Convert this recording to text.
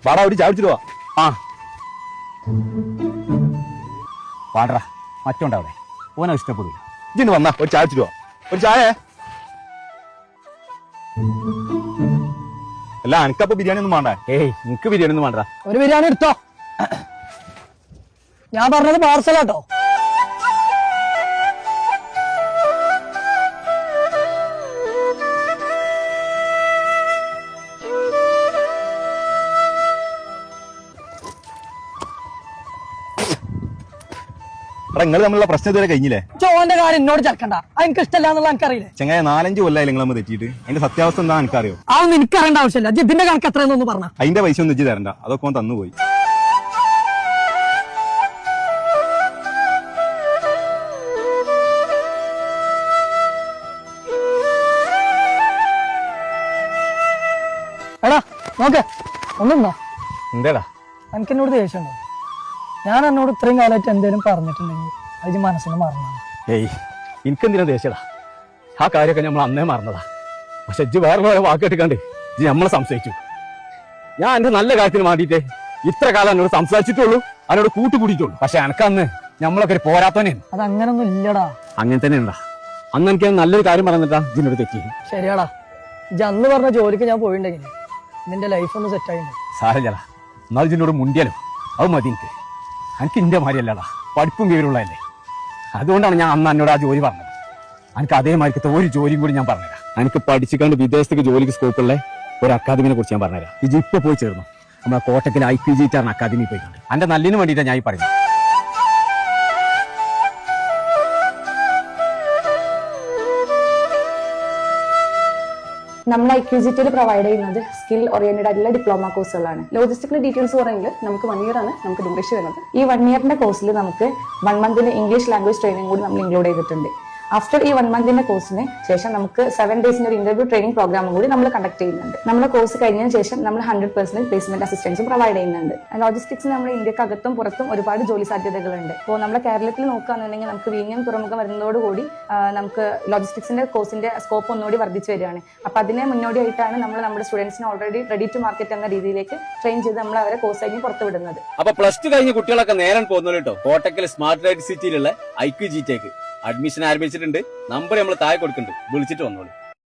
വാടാ ഒരു ചായ കുടിച്ചിട്ട് ആ പാടറ മറ്റുണ്ടവിടെ ഓനെ ഇഷ്ടപ്പെടില്ല. ഇജിന്ന് വന്നാ ഒരു ചായ കുടിച്ചിട്ട് ഒരു ചായ. അല്ല എനിക്കപ്പോ ബിരിയാണി ഒന്നും വേണ്ട. ഏയ് നിനക്ക് ബിരിയാണി ഒന്നും വേണ്ട. ഒരു ബിരിയാണി എടുത്തോ. ഞാൻ പറഞ്ഞത് പാർസലാട്ടോ. നിങ്ങൾ തമ്മിലുള്ള പ്രശ്നം ഇതുവരെ കഴിഞ്ഞില്ലേ? ചോന്റെ കാര്യം എന്നോട് ചേർക്കണ്ട. അത് എനിക്ക് ഇഷ്ടമല്ല എന്നുള്ള എനിക്കറിയില്ലേ. ചെങ്ങായ 4-5 കൊല്ലായി നിങ്ങൾ നമ്മൾ തെറ്റിയിട്ട്. അതിന്റെ സത്യാവസ്ഥ എന്താ എനിക്കറിയോ? അതൊന്നും എനിക്കറിയേണ്ട ആവശ്യമില്ല. ഇതിന്റെ കണക്ക് എത്രയെന്നൊന്ന് പറഞ്ഞ. അതിന്റെ പൈസ ഒന്നും ഇജ്ജ് തരണ്ട, അതൊക്കെ ഓൻ തന്നുപോയി. എടാ നോക്കേ ഒന്നുണ്ടോ? എന്തേടാ എനിക്ക് എന്നോട് ദേഷ്യമുണ്ടോ? ഞാൻ എന്നോട് ഇത്രയും കാലമായിട്ട് എന്തേലും പറഞ്ഞിട്ടുണ്ടെങ്കിൽ അത് മനസ്സിന് മറന്നാണ്. ഏയ് എനിക്കെന്തിനാ ദേഷ്യടാ? ആ കാര്യമൊക്കെ നമ്മൾ അന്നേ മറന്നതാ. പക്ഷെ ഇജ്ജ് വേറെ വേറെ വാക്ക് കേട്ടിക്കാണ്ട് ഇജ്ജ് നമ്മളെ സംശയിച്ചു. ഞാൻ എന്റെ നല്ല കാര്യത്തിന് വേണ്ടിയിട്ട് ഇത്ര കാലം എന്നോട് സംസാരിച്ചിട്ടുള്ളൂ, അതിനോട് കൂട്ടുകൂടിയിട്ടുള്ളൂ. പക്ഷെ എനക്കന്ന് നമ്മളൊക്കെ ഒരു പോരാത്തവനെയാണ്. അത് അങ്ങനൊന്നും ഇല്ലടാ. അങ്ങനെ തന്നെ ഉണ്ടാ. അന്ന് എനിക്ക് നല്ലൊരു കാര്യം പറഞ്ഞിട്ടാ ഇതിനോട് തെറ്റി. ശരിയാടാ. ഇജ്ജ് അന്ന് പറഞ്ഞ ജോലിക്ക് ഞാൻ പോയിണ്ടെങ്കിൽ നിന്റെ ലൈഫ് ഒന്ന് സെറ്റ് ആയിട്ടുണ്ട്. സാരല്ലടാ, എന്നാൽ ഇതിനോട് മുണ്ടിയാലോ അത് മതി. എനിക്ക് ഇന്റെ മാതിരിയല്ലടാ, പഠിപ്പും വിവരമുള്ളതല്ലേ. അതുകൊണ്ടാണ് ഞാൻ അന്ന് എന്നോട് ആ ജോലി പറഞ്ഞത്. എനിക്ക് അതേമാതിരിക്കത്തെ ഒരു ജോലിയും കൂടി ഞാൻ പറഞ്ഞുതരാം. എനിക്ക് പഠിച്ചിക്കാണ്ട് വിദേശത്തേക്ക് ജോലിക്ക് സ്കോപ്പുള്ള ഒരു അക്കാദമിനെ കുറിച്ച് ഞാൻ പറഞ്ഞുതരാം. ഇത് ഇപ്പൊ പോയി ചേർന്നു നമ്മളെ കോട്ടക്കൽ IPG അക്കാദമി പോയിട്ടുണ്ട്. എന്റെ നല്ലിന് വേണ്ടിയിട്ടാണ് ഞാൻ ഈ പറയുന്നത്. നമ്മൾ IQGT പ്രൊവൈഡ് ചെയ്യുന്നത് സ്കിൽ ഓറിയന്റഡ് ആയിട്ടുള്ള ഡിപ്ലോമ കോഴ്സുകളാണ്. ലോജിസ്റ്റിക്കിന്റെ ഡീറ്റെയിൽസ് പറയുമെങ്കിൽ നമുക്ക് 1 ഇയർ ആണ് നമുക്ക് ഡ്യൂറേഷൻ വരുന്നത്. ഈ 1 ഇയറിന്റെ കോഴ്സിൽ നമുക്ക് 1 മന്തിന്റെ ഇംഗ്ലീഷ് ലാംഗ്വേജ് ട്രെയിനിങ് കൂടി നമ്മൾ ഇൻക്ലൂഡ് ചെയ്തിട്ടുണ്ട്. ആഫ്റ്റർ ഈ 1 മന്തിന്റെ കോഴ്സിന് ശേഷം നമുക്ക് 7 ഡേയ്സിന്റെ ഒരു ഇന്റർവ്യൂ ട്രെയിനിങ് പ്രോഗ്രാമും കൂടി നമ്മൾ കണ്ടക്ട് ചെയ്യുന്നുണ്ട്. നമ്മുടെ കോഴ്സ് കഴിഞ്ഞതിന് ശേഷം നമ്മൾ 100% പ്ലേസ്മെന്റ് അസിസ്റ്റൻസും പ്രൊവൈഡ് ചെയ്യുന്നുണ്ട്. ലോജിസ്റ്റിക്സ് നമ്മുടെ ഇന്ത്യക്കകത്തും പുറത്തും ഒരുപാട് ജോലി സാധ്യതകളുണ്ട്. ഇപ്പോൾ നമ്മുടെ കേരളത്തിൽ നോക്കുകയാണെന്നുണ്ടെങ്കിൽ നമുക്ക് വിഴിഞ്ഞം തുറമുഖം വരുന്നതോടുകൂടി നമുക്ക് ലോജിസ്റ്റിക്സിന്റെ കോഴ്സിന്റെ സ്കോപ്പ് ഒന്നുകൂടി വർദ്ധിച്ചു വരികയാണ്. അപ്പൊ അതിനെ മുന്നോടിയായിട്ടാണ് നമ്മൾ നമ്മുടെ സ്റ്റുഡൻസിനെ ഓൾറെഡി റെഡി ടു മാർക്കറ്റ് എന്ന രീതിയിലേക്ക് ട്രെയിൻ ചെയ്ത് നമ്മൾ അവരെ കോഴ്സ് കഴിഞ്ഞ് പുറത്തുവിടുന്നത്. അപ്പൊ +2 കഴിഞ്ഞ കുട്ടികളൊക്കെ നേരം പോകുന്നു കേട്ടോ. കോട്ടക്കൽ സ്മാർട്ട് റൈഡ് സിറ്റിയിലുള്ള IQGT അഡ്മിഷൻ ആരംഭിച്ചിട്ടുണ്ട്. നമ്പർ നമ്മൾ താഴെ കൊടുക്കുന്നുണ്ട്, വിളിച്ചിട്ട് വന്നോളൂ.